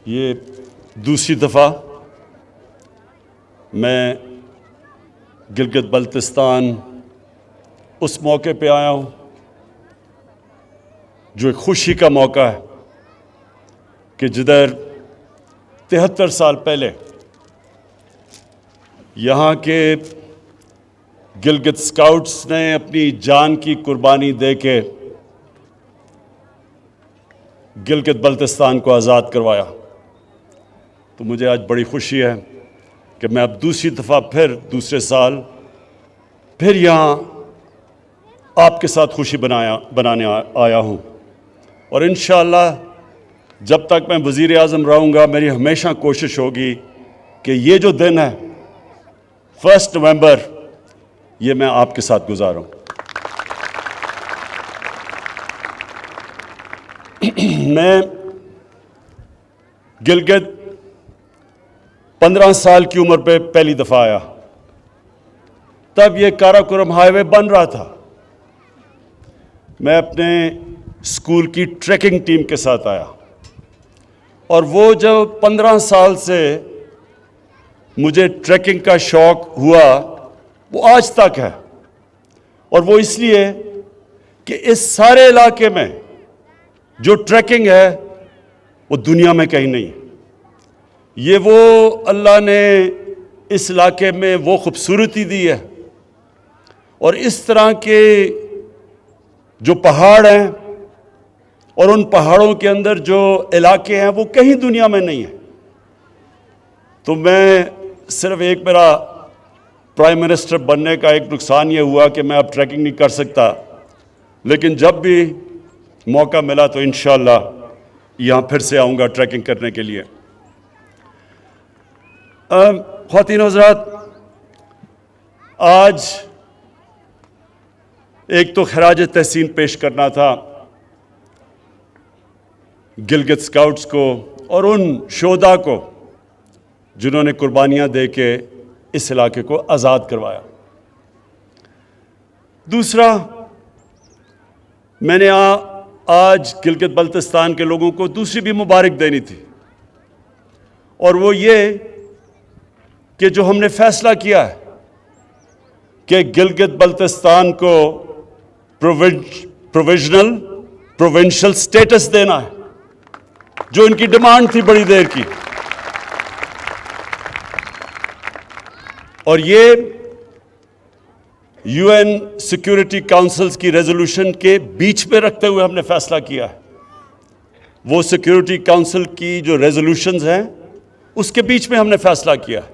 یہ دوسری دفعہ میں گلگت بلتستان اس موقع پہ آیا ہوں جو ایک خوشی کا موقع ہے کہ جدھر 73 سال پہلے یہاں کے گلگت اسکاؤٹس نے اپنی جان کی قربانی دے کے گلگت بلتستان کو آزاد کروایا. تو مجھے آج بڑی خوشی ہے کہ میں اب دوسری دفعہ دوسرے سال پھر یہاں آپ کے ساتھ خوشی بنانے آیا ہوں. اور انشاءاللہ جب تک میں وزیر اعظم رہوں گا میری ہمیشہ کوشش ہوگی کہ یہ جو دن ہے 1 نومبر یہ میں آپ کے ساتھ گزاروں. میں گلگت 15 سال کی عمر پہ پہلی دفعہ آیا. تب یہ کاراکورم ہائی وے بن رہا تھا. میں اپنے اسکول کی ٹریکنگ ٹیم کے ساتھ آیا اور وہ جو 15 سال سے مجھے ٹریکنگ کا شوق ہوا وہ آج تک ہے. اور وہ اس لیے کہ اس سارے علاقے میں جو ٹریکنگ ہے وہ دنیا میں کہیں نہیں. یہ وہ اللہ نے اس علاقے میں وہ خوبصورتی دی ہے اور اس طرح کے جو پہاڑ ہیں اور ان پہاڑوں کے اندر جو علاقے ہیں وہ کہیں دنیا میں نہیں ہیں. تو میں صرف ایک میرا پرائم منسٹر بننے کا ایک نقصان یہ ہوا کہ میں اب ٹریکنگ نہیں کر سکتا، لیکن جب بھی موقع ملا تو انشاءاللہ یہاں پھر سے آؤں گا ٹریکنگ کرنے کے لیے. خواتین و حضرات، آج ایک تو خراج تحسین پیش کرنا تھا گلگت اسکاؤٹس کو اور ان شہداء کو جنہوں نے قربانیاں دے کے اس علاقے کو آزاد کروایا. دوسرا، میں نے آج گلگت بلتستان کے لوگوں کو دوسری بھی مبارک دینی تھی، اور وہ یہ کہ جو ہم نے فیصلہ کیا ہے کہ گلگت بلتستان کو پروونشل سٹیٹس دینا ہے، جو ان کی ڈیمانڈ تھی بڑی دیر کی. اور یہ یو این سیکیورٹی کاؤنسلز کی ریزولوشن کے بیچ میں رکھتے ہوئے ہم نے فیصلہ کیا ہے. وہ سیکیورٹی کاؤنسل کی جو ریزولوشنز ہیں اس کے بیچ میں ہم نے فیصلہ کیا ہے،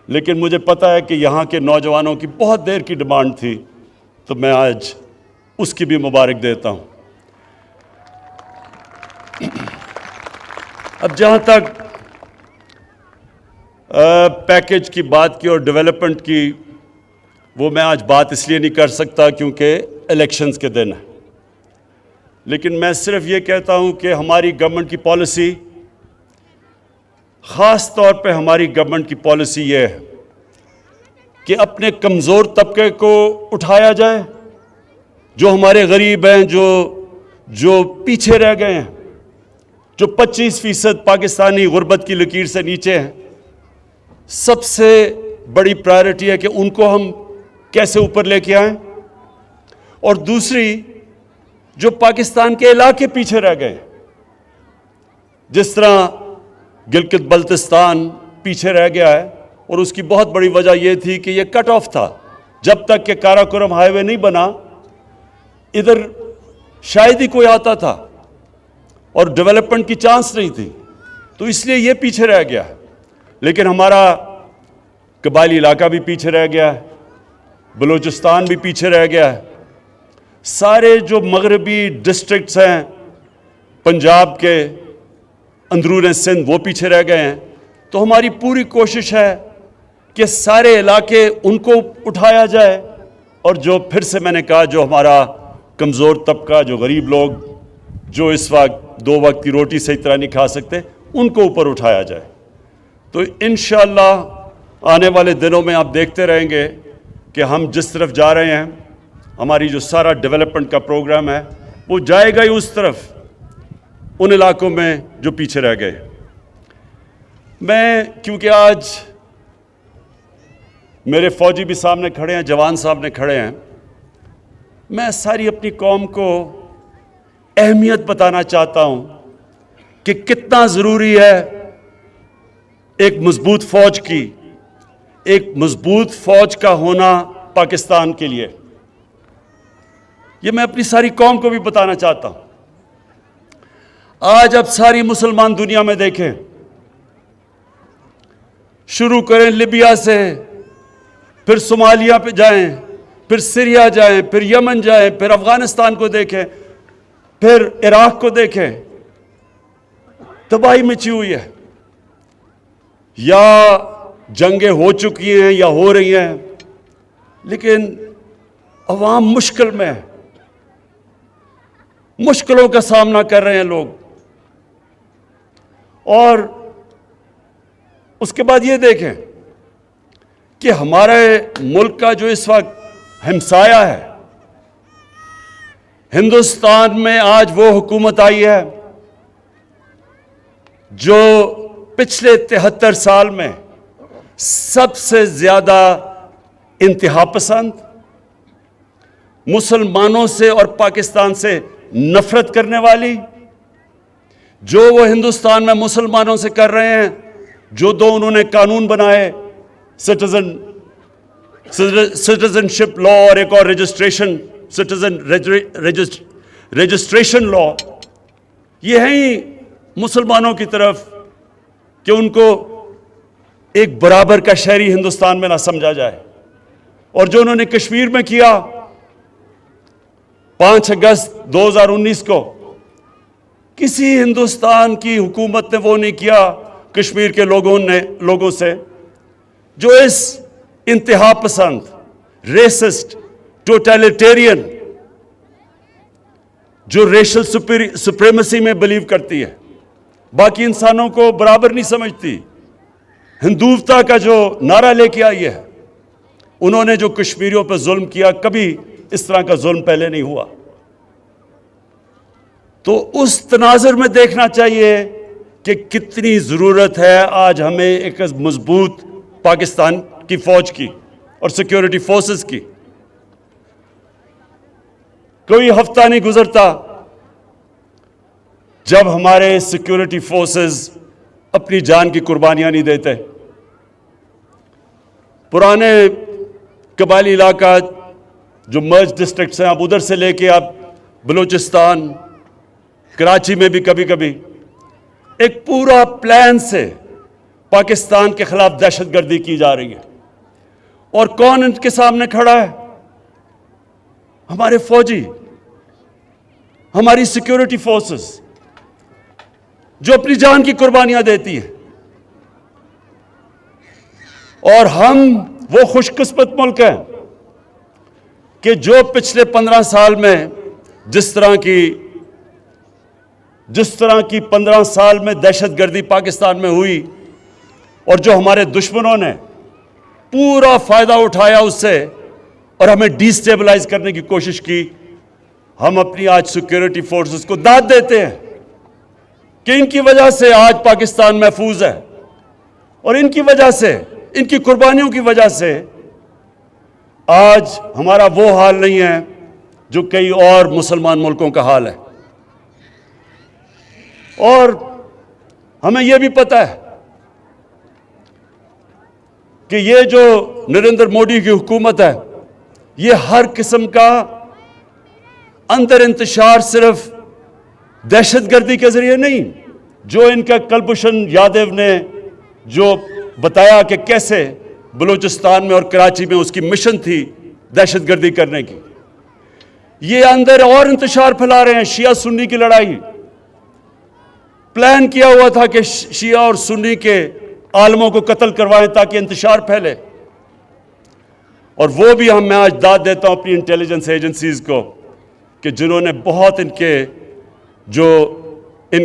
لیکن مجھے پتہ ہے کہ یہاں کے نوجوانوں کی بہت دیر کی ڈیمانڈ تھی، تو میں آج اس کی بھی مبارک دیتا ہوں. اب جہاں تک پیکج کی بات کی اور ڈیولپمنٹ کی، وہ میں آج بات اس لیے نہیں کر سکتا کیونکہ الیکشنز کے دن ہے. لیکن میں صرف یہ کہتا ہوں کہ ہماری گورنمنٹ کی پالیسی، خاص طور پہ ہماری گورنمنٹ کی پالیسی یہ ہے کہ اپنے کمزور طبقے کو اٹھایا جائے، جو ہمارے غریب ہیں، جو پیچھے رہ گئے ہیں، جو 25% پاکستانی غربت کی لکیر سے نیچے ہیں. سب سے بڑی پرائرٹی ہے کہ ان کو ہم کیسے اوپر لے کے آئیں. اور دوسری، جو پاکستان کے علاقے پیچھے رہ گئے، جس طرح گلگت بلتستان پیچھے رہ گیا ہے، اور اس کی بہت بڑی وجہ یہ تھی کہ یہ کٹ آف تھا. جب تک کہ کاراکورم ہائی وے نہیں بنا ادھر شاید ہی کوئی آتا تھا اور ڈیولپمنٹ کی چانس نہیں تھی، تو اس لیے یہ پیچھے رہ گیا. لیکن ہمارا قبائلی علاقہ بھی پیچھے رہ گیا ہے، بلوچستان بھی پیچھے رہ گیا ہے، سارے جو مغربی ڈسٹرکٹس ہیں پنجاب کے اندرون سندھ وہ پیچھے رہ گئے ہیں. تو ہماری پوری کوشش ہے کہ سارے علاقے ان کو اٹھایا جائے، اور جو پھر سے میں نے کہا جو ہمارا کمزور طبقہ، جو غریب لوگ، جو اس وقت 2 وقت کی روٹی صحیح طرح نہیں کھا سکتے، ان کو اوپر اٹھایا جائے. تو انشاءاللہ آنے والے دنوں میں آپ دیکھتے رہیں گے کہ ہم جس طرف جا رہے ہیں، ہماری جو سارا ڈیولپمنٹ کا پروگرام ہے وہ جائے گا ہی اس طرف، ان علاقوں میں جو پیچھے رہ گئے. میں کیونکہ آج میرے فوجی بھی سامنے کھڑے ہیں، جوان سامنے کھڑے ہیں، میں ساری اپنی قوم کو اہمیت بتانا چاہتا ہوں کہ کتنا ضروری ہے ایک مضبوط فوج کی، ایک مضبوط فوج کا ہونا پاکستان کے لیے۔ یہ میں اپنی ساری قوم کو بھی بتانا چاہتا ہوں۔ آج اب ساری مسلمان دنیا میں دیکھیں، شروع کریں لیبیا سے، پھر صومالیہ پہ جائیں، پھر سیریا جائیں، پھر یمن جائیں، پھر افغانستان کو دیکھیں، پھر عراق کو دیکھیں، تباہی مچی ہوئی ہے، یا جنگیں ہو چکی ہیں یا ہو رہی ہیں، لیکن عوام مشکل میں ہے، مشکلوں کا سامنا کر رہے ہیں لوگ۔ اور اس کے بعد یہ دیکھیں کہ ہمارے ملک کا جو اس وقت ہمسایہ ہے، ہندوستان میں آج وہ حکومت آئی ہے جو پچھلے 73 سال میں سب سے زیادہ انتہا پسند، مسلمانوں سے اور پاکستان سے نفرت کرنے والی، جو وہ ہندوستان میں مسلمانوں سے کر رہے ہیں، جو دو انہوں نے قانون بنائے، سٹیزن شپ لا اور ایک اور رجسٹریشن لا، یہ ہیں ہی مسلمانوں کی طرف کہ ان کو ایک برابر کا شہری ہندوستان میں نہ سمجھا جائے۔ اور جو انہوں نے کشمیر میں کیا 5 اگست 2019 کو، کسی ہندوستان کی حکومت نے وہ نہیں کیا کشمیر کے لوگوں سے، جو اس انتہا پسند، ریسسٹ، ٹوٹیلیٹیرین، جو ریشل سپریمیسی میں بلیو کرتی ہے، باقی انسانوں کو برابر نہیں سمجھتی، ہندوتا کا جو نعرہ لے کے آئی ہے، انہوں نے جو کشمیریوں پہ ظلم کیا، کبھی اس طرح کا ظلم پہلے نہیں ہوا۔ تو اس تناظر میں دیکھنا چاہیے کہ کتنی ضرورت ہے آج ہمیں ایک مضبوط پاکستان کی فوج کی اور سیکیورٹی فورسز کی۔ کوئی ہفتہ نہیں گزرتا جب ہمارے سیکیورٹی فورسز اپنی جان کی قربانیاں نہیں دیتے۔ پرانے قبائلی علاقہ جو مرج ڈسٹرکٹس ہیں، اب ادھر سے لے کے اب بلوچستان، کراچی میں بھی کبھی کبھی ایک پورا پلان سے پاکستان کے خلاف دہشت گردی کی جا رہی ہے۔ اور کون ان کے سامنے کھڑا ہے؟ ہمارے فوجی، ہماری سیکیورٹی فورسز، جو اپنی جان کی قربانیاں دیتی ہیں۔ اور ہم وہ خوش قسمت ملک ہیں کہ جو پچھلے 15 سال میں جس طرح کی 15 سال میں دہشت گردی پاکستان میں ہوئی، اور جو ہمارے دشمنوں نے پورا فائدہ اٹھایا اس سے اور ہمیں ڈی سٹیبلائز کرنے کی کوشش کی، ہم اپنی آج سیکیورٹی فورسز کو داد دیتے ہیں کہ ان کی وجہ سے آج پاکستان محفوظ ہے، اور ان کی وجہ سے، ان کی قربانیوں کی وجہ سے آج ہمارا وہ حال نہیں ہے جو کئی اور مسلمان ملکوں کا حال ہے۔ اور ہمیں یہ بھی پتہ ہے کہ یہ جو نریندر مودی کی حکومت ہے، یہ ہر قسم کا اندر انتشار صرف دہشت گردی کے ذریعے نہیں، جو ان کا کلبھوشن یادو نے جو بتایا کہ کیسے بلوچستان میں اور کراچی میں اس کی مشن تھی دہشت گردی کرنے کی، یہ اندر اور انتشار پھیلا رہے ہیں۔ شیعہ سنی کی لڑائی پلان کیا ہوا تھا کہ شیعہ اور سنی کے عالموں کو قتل کروائیں تاکہ انتشار پھیلے، اور وہ بھی میں آج داد دیتا ہوں اپنی انٹیلیجنس ایجنسیز کو کہ جنہوں نے بہت ان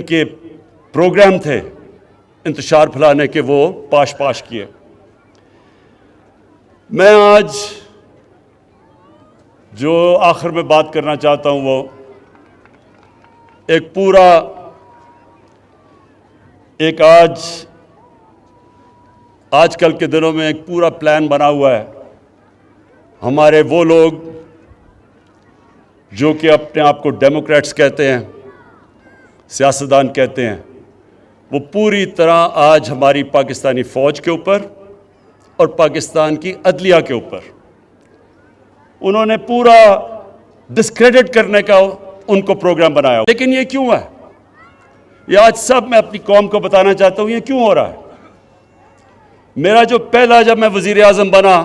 کے پروگرام تھے انتشار پھیلانے کے، وہ پاش کیے۔ میں آج جو آخر میں بات کرنا چاہتا ہوں وہ ایک آج آج کل کے دنوں میں ایک پورا پلان بنا ہوا ہے. ہمارے وہ لوگ جو کہ اپنے آپ کو ڈیموکریٹس کہتے ہیں, سیاستدان کہتے ہیں, وہ پوری طرح آج ہماری پاکستانی فوج کے اوپر اور پاکستان کی عدلیہ کے اوپر انہوں نے پورا ڈسکریڈٹ کرنے کا ان کو پروگرام بنایا. لیکن یہ کیوں ہے؟ یہ آج سب میں اپنی قوم کو بتانا چاہتا ہوں یہ کیوں ہو رہا ہے. میرا جو پہلا جب میں وزیر اعظم بنا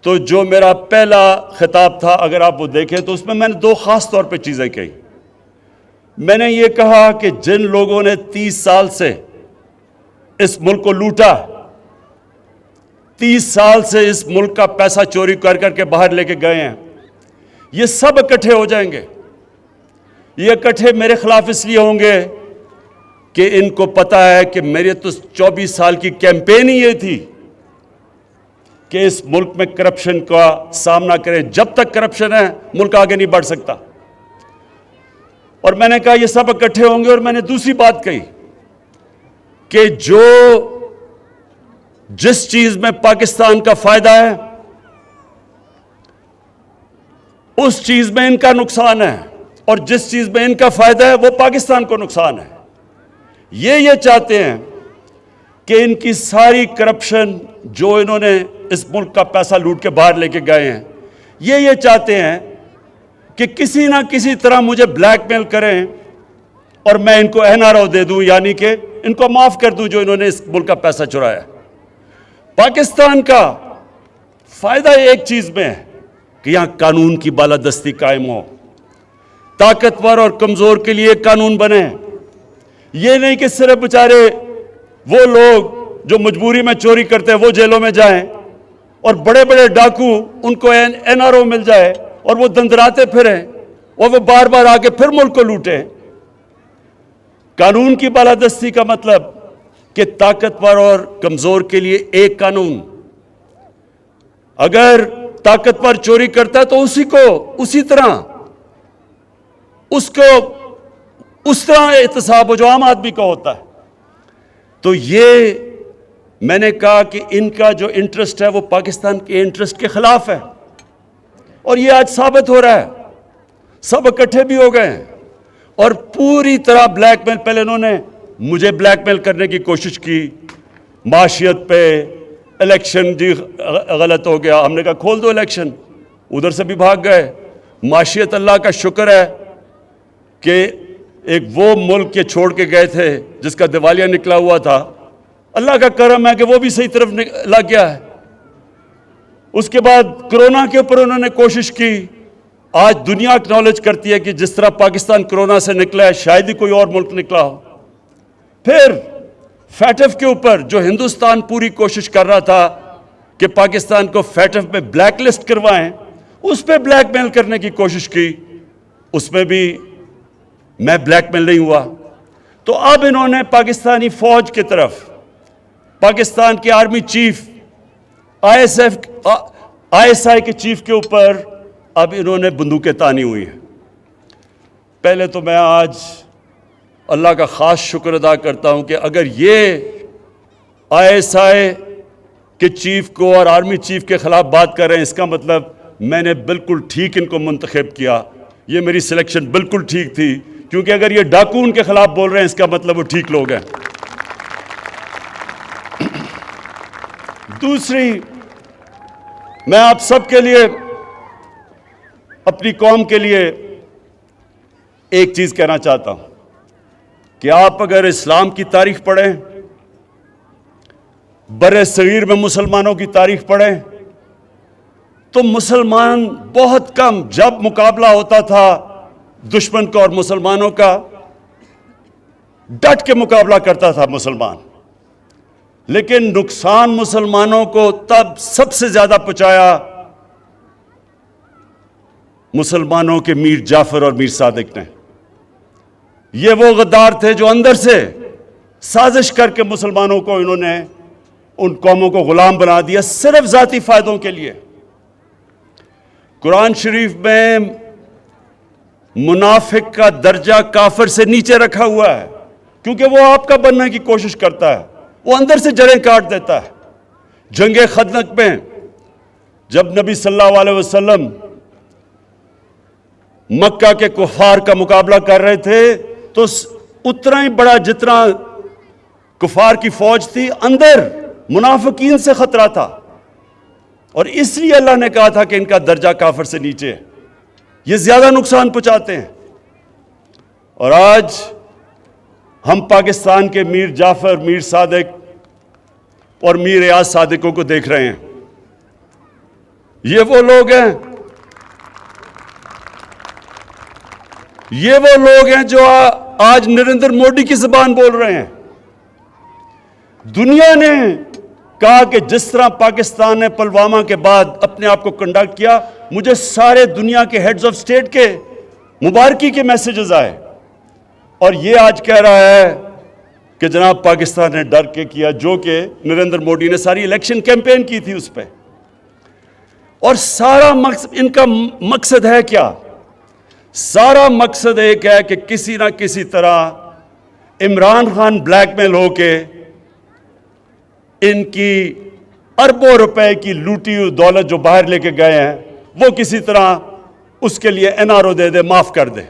تو جو میرا پہلا خطاب تھا, اگر آپ وہ دیکھیں تو اس میں میں نے دو خاص طور پہ چیزیں کہی. میں نے یہ کہا کہ جن لوگوں نے 30 سال سے اس ملک کو لوٹا, 30 سال سے اس ملک کا پیسہ چوری کر کر کے باہر لے کے گئے ہیں, یہ سب اکٹھے ہو جائیں گے. یہ اکٹھے میرے خلاف اس لیے ہوں گے کہ ان کو پتا ہے کہ میرے تو 24 سال کی کیمپین ہی یہ تھی کہ اس ملک میں کرپشن کا سامنا کریں. جب تک کرپشن ہے ملک آگے نہیں بڑھ سکتا. اور میں نے کہا یہ سب اکٹھے ہوں گے. اور میں نے دوسری بات کہی کہ جس چیز میں پاکستان کا فائدہ ہے اس چیز میں ان کا نقصان ہے, اور جس چیز میں ان کا فائدہ ہے وہ پاکستان کو نقصان ہے. یہ چاہتے ہیں کہ ان کی ساری کرپشن جو انہوں نے اس ملک کا پیسہ لوٹ کے باہر لے کے گئے ہیں, یہ چاہتے ہیں کہ کسی نہ کسی طرح مجھے بلیک میل کریں اور میں ان کو NRO دے دوں, یعنی کہ ان کو معاف کر دوں جو انہوں نے اس ملک کا پیسہ چرایا. پاکستان کا فائدہ ایک چیز میں ہے کہ یہاں قانون کی بالادستی قائم ہو, طاقتور اور کمزور کے لیے قانون بنے. یہ نہیں کہ صرف بیچارے وہ لوگ جو مجبوری میں چوری کرتے ہیں وہ جیلوں میں جائیں اور بڑے بڑے ڈاکو ان کو NRO مل جائے اور وہ دندراتے پھریں اور وہ بار بار آ کے پھر ملک کو لوٹیں. قانون کی بالادستی کا مطلب کہ طاقتور اور کمزور کے لیے ایک قانون. اگر طاقتور چوری کرتا ہے تو اسی طرح احتساب ہو جو عام آدمی کا ہوتا ہے. تو یہ میں نے کہا کہ ان کا جو انٹرسٹ ہے وہ پاکستان کے انٹرسٹ کے خلاف ہے, اور یہ آج ثابت ہو رہا ہے. سب اکٹھے بھی ہو گئے ہیں اور پوری طرح بلیک میل. پہلے انہوں نے مجھے بلیک میل کرنے کی کوشش کی معاشیت پہ, الیکشن جی غلط ہو گیا, ہم نے کہا کھول دو الیکشن, ادھر سے بھی بھاگ گئے. معاشیت اللہ کا شکر ہے کہ ایک وہ ملک کے چھوڑ کے گئے تھے جس کا دیوالیہ نکلا ہوا تھا, اللہ کا کرم ہے کہ وہ بھی صحیح طرف لگ گیا ہے. اس کے بعد کرونا کے اوپر انہوں نے کوشش کی. آج دنیا اکنالج کرتی ہے کہ جس طرح پاکستان کرونا سے نکلا ہے شاید ہی کوئی اور ملک نکلا ہو. پھر فیٹف کے اوپر جو ہندوستان پوری کوشش کر رہا تھا کہ پاکستان کو فیٹف میں بلیک لسٹ کروائیں, اس پہ بلیک میل کرنے کی کوشش کی, اس میں بھی میں بلیک میل نہیں ہوا. تو اب انہوں نے پاکستانی فوج کی طرف, پاکستان کے آرمی چیف, ISI کے چیف کے اوپر اب انہوں نے بندوقیں تانی ہوئی ہیں. پہلے تو میں آج اللہ کا خاص شکر ادا کرتا ہوں کہ اگر یہ ISI کے چیف کو اور آرمی چیف کے خلاف بات کر رہے ہیں, اس کا مطلب میں نے بالکل ٹھیک ان کو منتخب کیا. یہ میری سلیکشن بالکل ٹھیک تھی, کیونکہ اگر یہ ڈاکو ان کے خلاف بول رہے ہیں اس کا مطلب وہ ٹھیک لوگ ہیں. دوسری, میں آپ سب کے لیے, اپنی قوم کے لیے ایک چیز کہنا چاہتا ہوں کہ آپ اگر اسلام کی تاریخ پڑھیں, بر صغیر میں مسلمانوں کی تاریخ پڑھیں, تو مسلمان بہت کم, جب مقابلہ ہوتا تھا دشمن کا اور مسلمانوں کا, ڈٹ کے مقابلہ کرتا تھا مسلمان. لیکن نقصان مسلمانوں کو تب سب سے زیادہ پہنچایا مسلمانوں کے میر جعفر اور میر صادق نے. یہ وہ غدار تھے جو اندر سے سازش کر کے مسلمانوں کو انہوں نے, ان قوموں کو غلام بنا دیا صرف ذاتی فائدوں کے لیے. قرآن شریف میں منافق کا درجہ کافر سے نیچے رکھا ہوا ہے, کیونکہ وہ آپ کا بننے کی کوشش کرتا ہے, وہ اندر سے جڑیں کاٹ دیتا ہے. جنگ خندق میں جب نبی صلی اللہ علیہ وسلم مکہ کے کفار کا مقابلہ کر رہے تھے تو اتنا ہی بڑا جتنا کفار کی فوج تھی اندر منافقین سے خطرہ تھا، اور اس لیے اللہ نے کہا تھا کہ ان کا درجہ کافر سے نیچے ہے، یہ زیادہ نقصان پہنچاتے ہیں. اور آج ہم پاکستان کے میر جعفر، میر صادق اور میر ریاض صادقوں کو دیکھ رہے ہیں. یہ وہ لوگ ہیں، یہ وہ لوگ ہیں جو آج نریندر مودی کی زبان بول رہے ہیں. دنیا نے کہا کہ جس طرح پاکستان نے پلوامہ کے بعد اپنے آپ کو کنڈکٹ کیا، مجھے سارے دنیا کے ہیڈز آف سٹیٹ کے مبارکی کے میسیجز آئے، اور یہ آج کہہ رہا ہے کہ جناب پاکستان نے ڈر کے کیا، جو کہ نریندر مودی نے ساری الیکشن کیمپین کی تھی اس پہ. اور سارا مقصد ان کا مقصد ہے کیا؟ سارا مقصد ایک ہے کہ کسی نہ کسی طرح عمران خان بلیک میل ہو کے ان کی اربوں روپے کی لوٹی ہوئی دولت جو باہر لے کے گئے ہیں وہ کسی طرح اس کے لیے NRO دے دے، معاف کر دے.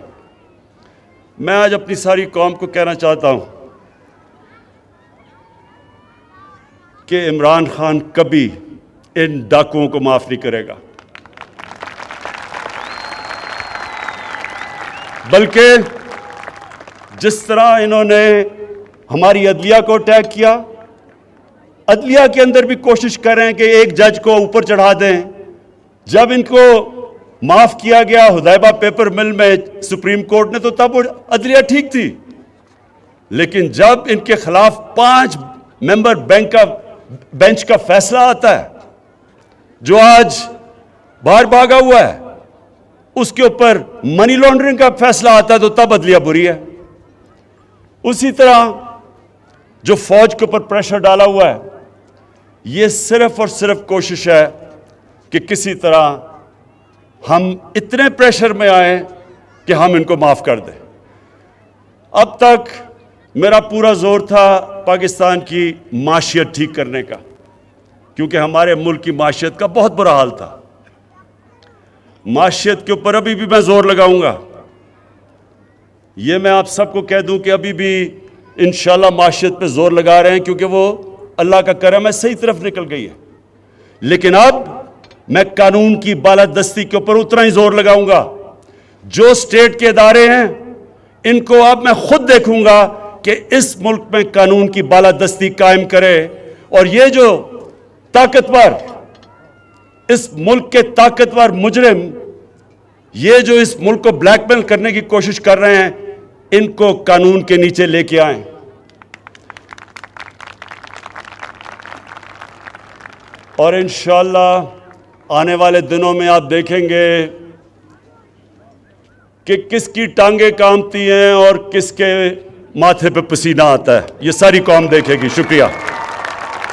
میں آج اپنی ساری قوم کو کہنا چاہتا ہوں کہ عمران خان کبھی ان ڈاکوؤں کو معاف نہیں کرے گا، بلکہ جس طرح انہوں نے ہماری عدلیہ کو اٹیک کیا، عدلیہ کے اندر بھی کوشش کر رہے ہیں کہ ایک جج کو اوپر چڑھا دیں. جب ان کو معاف کیا گیا حدیبہ پیپر مل میں سپریم کورٹ نے، تو تب وہ عدلیہ ٹھیک تھی، لیکن جب ان کے خلاف 5 ممبر بینچ کا فیصلہ آتا ہے جو آج باہر بھاگا ہوا ہے، اس کے اوپر منی لانڈرنگ کا فیصلہ آتا ہے، تو تب عدلیہ بری ہے. اسی طرح جو فوج کے اوپر پریشر ڈالا ہوا ہے، یہ صرف اور صرف کوشش ہے کہ کسی طرح ہم اتنے پریشر میں آئیں کہ ہم ان کو معاف کر دیں. اب تک میرا پورا زور تھا پاکستان کی معیشت ٹھیک کرنے کا، کیونکہ ہمارے ملک کی معیشت کا بہت برا حال تھا. معیشت کے اوپر ابھی بھی میں زور لگاؤں گا. یہ میں آپ سب کو کہہ دوں کہ ابھی بھی انشاءاللہ معیشت پہ زور لگا رہے ہیں، کیونکہ وہ اللہ کا کرم ہے صحیح طرف نکل گئی ہے. لیکن اب میں قانون کی بالادستی کے اوپر اتنا ہی زور لگاؤں گا. جو سٹیٹ کے ادارے ہیں ان کو اب میں خود دیکھوں گا کہ اس ملک میں قانون کی بالادستی قائم کرے، اور یہ جو طاقتور، اس ملک کے طاقتور مجرم، یہ جو اس ملک کو بلیک میل کرنے کی کوشش کر رہے ہیں، ان کو قانون کے نیچے لے کے آئیں. اور انشاءاللہ آنے والے دنوں میں آپ دیکھیں گے کہ کس کی ٹانگیں کامتی ہیں اور کس کے ماتھے پہ پسینہ آتا ہے. یہ ساری قوم دیکھے گی. شکریہ.